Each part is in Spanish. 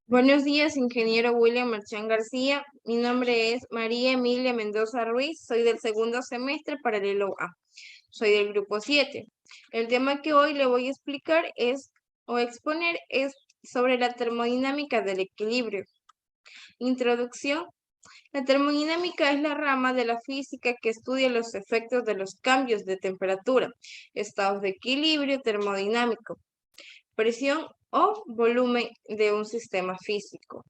Buenos días, ingeniero William Marchán García. Mi nombre es María Emilia Mendoza Ruiz. Soy del segundo semestre paralelo A. Soy del grupo 7. El tema que hoy le voy a explicar o exponer es sobre la termodinámica del equilibrio. Introducción. La termodinámica es la rama de la física que estudia los efectos de los cambios de temperatura, estados de equilibrio termodinámico, presión o volumen de un sistema físico,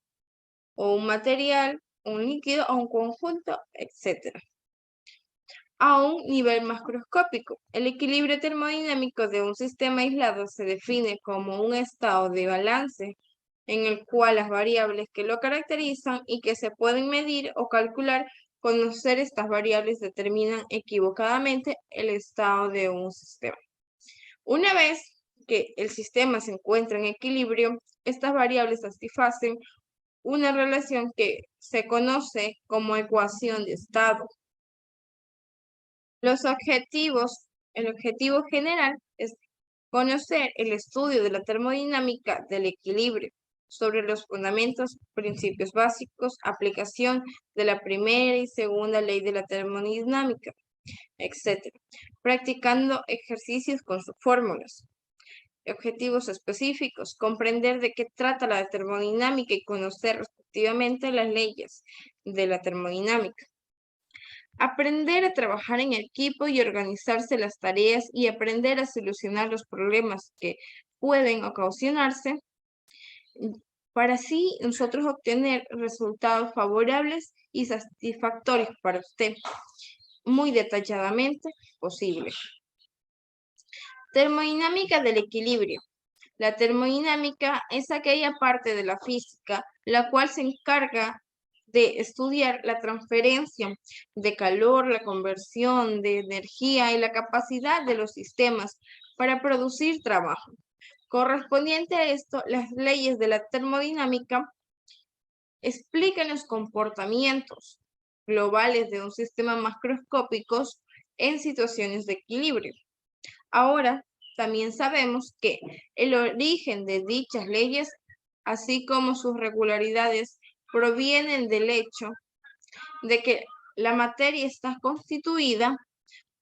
o un material, un líquido o un conjunto, etc. A un nivel macroscópico, el equilibrio termodinámico de un sistema aislado se define como un estado de balance en el cual las variables que lo caracterizan y que se pueden medir o calcular, conocer estas variables determinan equivocadamente el estado de un sistema. Una vez que el sistema se encuentra en equilibrio, estas variables satisfacen una relación que se conoce como ecuación de estado. El objetivo general es conocer el estudio de la termodinámica del equilibrio sobre los fundamentos, principios básicos, aplicación de la primera y segunda ley de la termodinámica, etc. Practicando ejercicios con sus fórmulas. Objetivos específicos, comprender de qué trata la termodinámica y conocer respectivamente las leyes de la termodinámica. Aprender a trabajar en equipo y organizarse las tareas y aprender a solucionar los problemas que pueden ocasionarse para así nosotros obtener resultados favorables y satisfactorios para usted, muy detalladamente posible. Termodinámica del equilibrio. La termodinámica es aquella parte de la física la cual se encarga de estudiar la transferencia de calor, la conversión de energía y la capacidad de los sistemas para producir trabajo. Correspondiente a esto, las leyes de la termodinámica explican los comportamientos globales de un sistema macroscópico en situaciones de equilibrio. Ahora, también sabemos que el origen de dichas leyes, así como sus regularidades, provienen del hecho de que la materia está constituida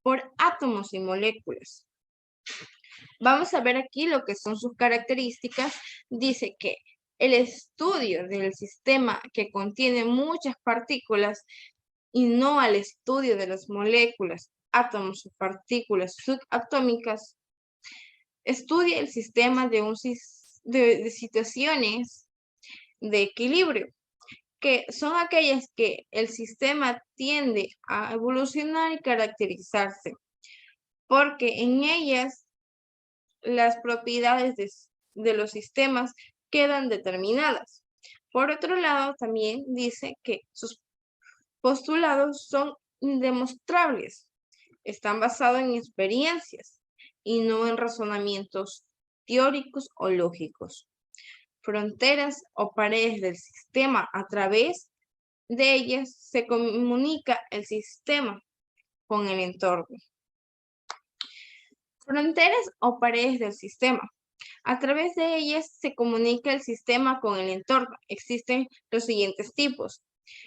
por átomos y moléculas. Vamos a ver aquí lo que son sus características. Dice que el estudio del sistema que contiene muchas partículas y no al estudio de las moléculas, átomos o partículas subatómicas, estudia el sistema de situaciones de equilibrio, que son aquellas que el sistema tiende a evolucionar y caracterizarse, porque en ellas las propiedades de los sistemas quedan determinadas. Por otro lado, también dice que sus postulados son indemostrables, están basados en experiencias y no en razonamientos teóricos o lógicos. Fronteras o paredes del sistema, a través de ellas se comunica el sistema con el entorno. Fronteras o paredes del sistema. A través de ellas se comunica el sistema con el entorno. Existen los siguientes tipos.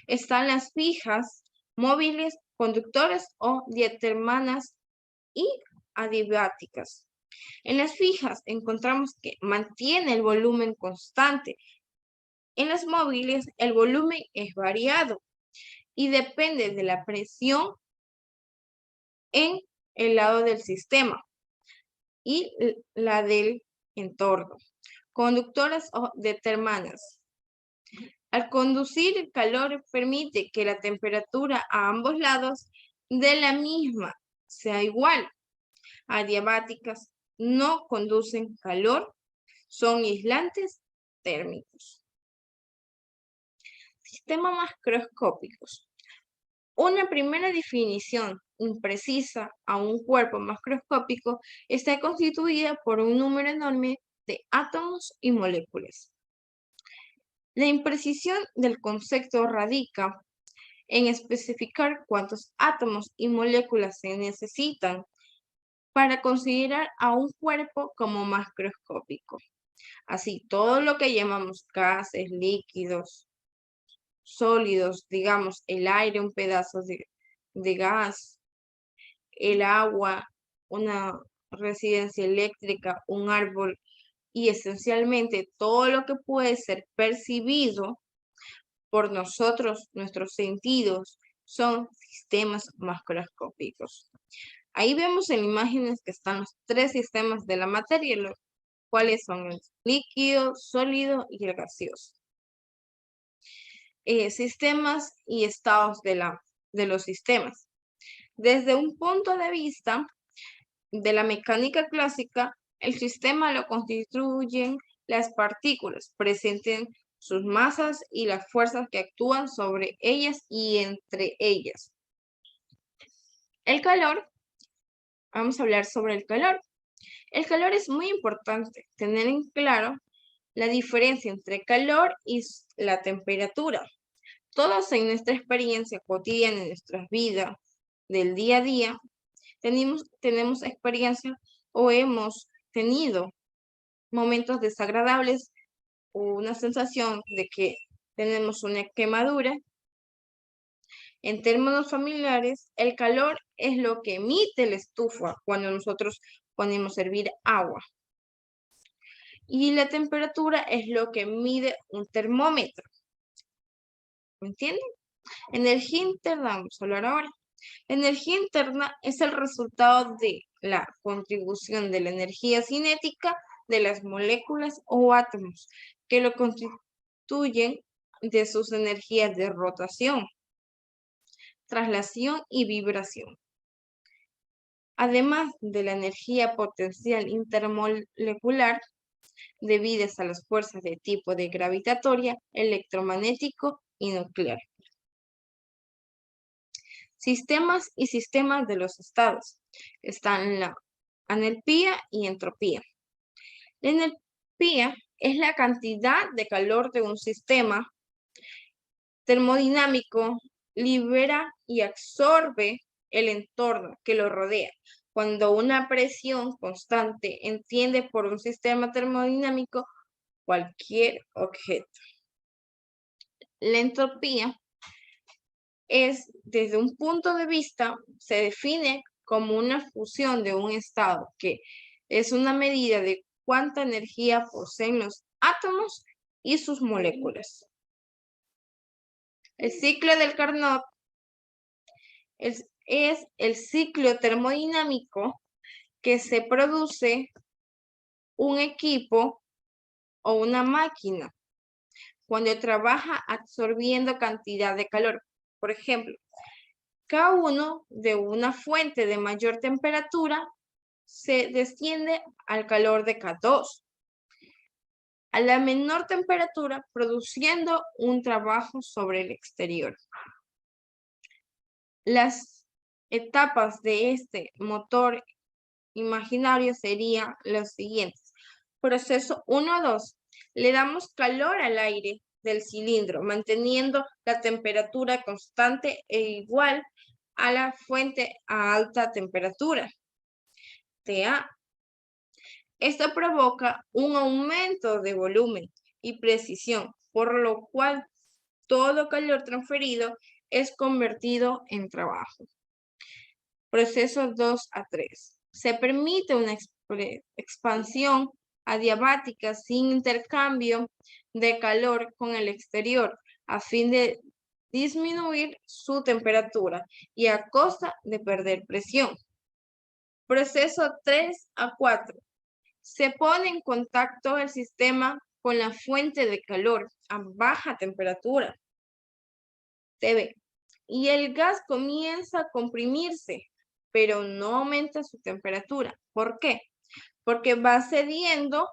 Están las fijas, móviles, conductoras o diatermanas y adiabáticas. En las fijas encontramos que mantiene el volumen constante. En las móviles el volumen es variado y depende de la presión en el lado del sistema y la del entorno. Conductoras o determanas. Al conducir el calor permite que la temperatura a ambos lados de la misma sea igual. Adiabáticas no conducen calor, son aislantes térmicos. Sistemas macroscópicos. Una primera definición imprecisa a un cuerpo macroscópico está constituida por un número enorme de átomos y moléculas. La imprecisión del concepto radica en especificar cuántos átomos y moléculas se necesitan para considerar a un cuerpo como macroscópico. Así, todo lo que llamamos gases, líquidos, sólidos, digamos, el aire, un pedazo de gas, el agua, una residencia eléctrica, un árbol y esencialmente todo lo que puede ser percibido por nosotros, nuestros sentidos, son sistemas macroscópicos. Ahí vemos en imágenes que están los tres sistemas de la materia, los cuales son el líquido, sólido y el gaseoso. Sistemas y estados de los sistemas. Desde un punto de vista de la mecánica clásica, el sistema lo constituyen las partículas, presenten sus masas y las fuerzas que actúan sobre ellas y entre ellas. El calor, vamos a hablar sobre el calor. El calor es muy importante tener en claro la diferencia entre calor y la temperatura. Todos en nuestra experiencia cotidiana, en nuestras vidas del día a día, tenemos experiencia o hemos tenido momentos desagradables o una sensación de que tenemos una quemadura. En términos familiares, el calor es lo que emite la estufa cuando nosotros ponemos a hervir agua. Y la temperatura es lo que mide un termómetro. ¿Me entienden? Energía interna, vamos a hablar ahora. La energía interna es el resultado de la contribución de la energía cinética de las moléculas o átomos, que lo constituyen de sus energías de rotación, traslación y vibración. Además de la energía potencial intermolecular, debidas a las fuerzas de tipo de gravitatoria, electromagnético y nuclear. Sistemas y sistemas de los estados. Están la entalpía y entropía. La entalpía es la cantidad de calor de un sistema termodinámico, libera y absorbe el entorno que lo rodea. Cuando una presión constante entiende por un sistema termodinámico cualquier objeto. La entropía es, desde un punto de vista, se define como una fusión de un estado, que es una medida de cuánta energía poseen los átomos y sus moléculas. El ciclo del Carnot es el ciclo termodinámico que se produce un equipo o una máquina cuando trabaja absorbiendo cantidad de calor. Por ejemplo, K1 de una fuente de mayor temperatura se desciende al calor de K2 a la menor temperatura, produciendo un trabajo sobre el exterior. Las etapas de este motor imaginario serían las siguientes. Proceso 1-2. Le damos calor al aire del cilindro, manteniendo la temperatura constante e igual a la fuente a alta temperatura, TA. Esto provoca un aumento de volumen y precisión, por lo cual todo calor transferido es convertido en trabajo. Proceso 2-3. Se permite una expansión adiabática sin intercambio de calor con el exterior, a fin de disminuir su temperatura y a costa de perder presión. Proceso 3-4. Se pone en contacto el sistema con la fuente de calor a baja temperatura, TB, y el gas comienza a comprimirse, pero no aumenta su temperatura. ¿Por qué? Porque va cediendo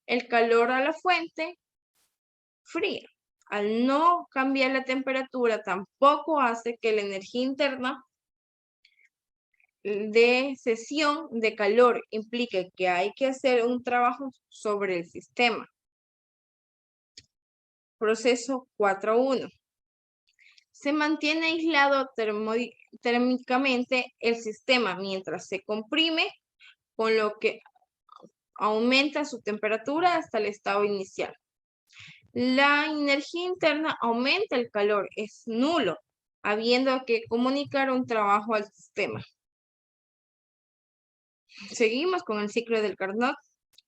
el calor a la fuente fría. Al no cambiar la temperatura, tampoco hace que la energía interna de cesión de calor implique que hay que hacer un trabajo sobre el sistema. Proceso 4.1. Se mantiene aislado térmicamente el sistema mientras se comprime, con lo que aumenta su temperatura hasta el estado inicial. La energía interna aumenta el calor, es nulo, habiendo que comunicar un trabajo al sistema. Seguimos con el ciclo del Carnot.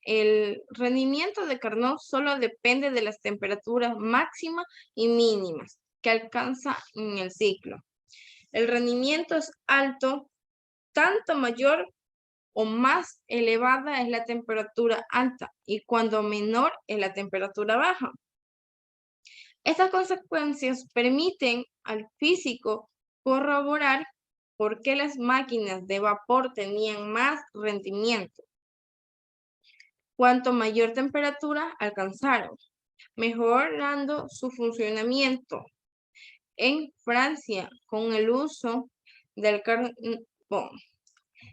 El rendimiento de Carnot solo depende de las temperaturas máximas y mínimas que alcanza en el ciclo. El rendimiento es alto, tanto mayor o más elevada es la temperatura alta y cuando menor es la temperatura baja. Estas consecuencias permiten al físico corroborar por qué las máquinas de vapor tenían más rendimiento. Cuanto mayor temperatura alcanzaron, mejorando su funcionamiento. En Francia, con el uso del carbón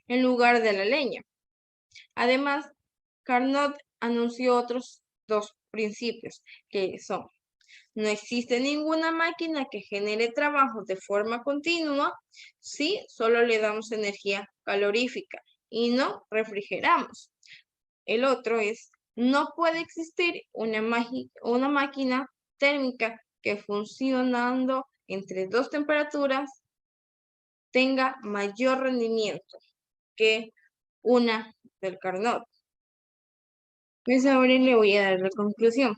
en lugar de la leña. Además, Carnot anunció otros dos principios, que son: no existe ninguna máquina que genere trabajo de forma continua si solo le damos energía calorífica y no refrigeramos. El otro es: no puede existir una máquina térmica que funcionando entre dos temperaturas tenga mayor rendimiento que una del Carnot. Pues ahora le voy a dar la conclusión.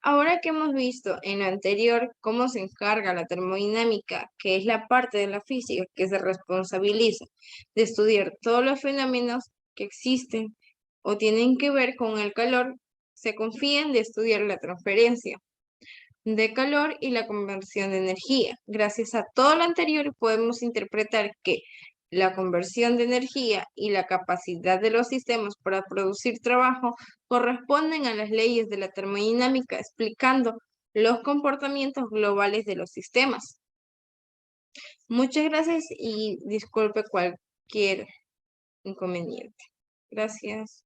Ahora que hemos visto en lo anterior cómo se encarga la termodinámica, que es la parte de la física que se responsabiliza de estudiar todos los fenómenos que existen o tienen que ver con el calor, se confía en estudiar la transferencia de calor y la conversión de energía. Gracias a todo lo anterior podemos interpretar que la conversión de energía y la capacidad de los sistemas para producir trabajo corresponden a las leyes de la termodinámica, explicando los comportamientos globales de los sistemas. Muchas gracias y disculpe cualquier inconveniente. Gracias.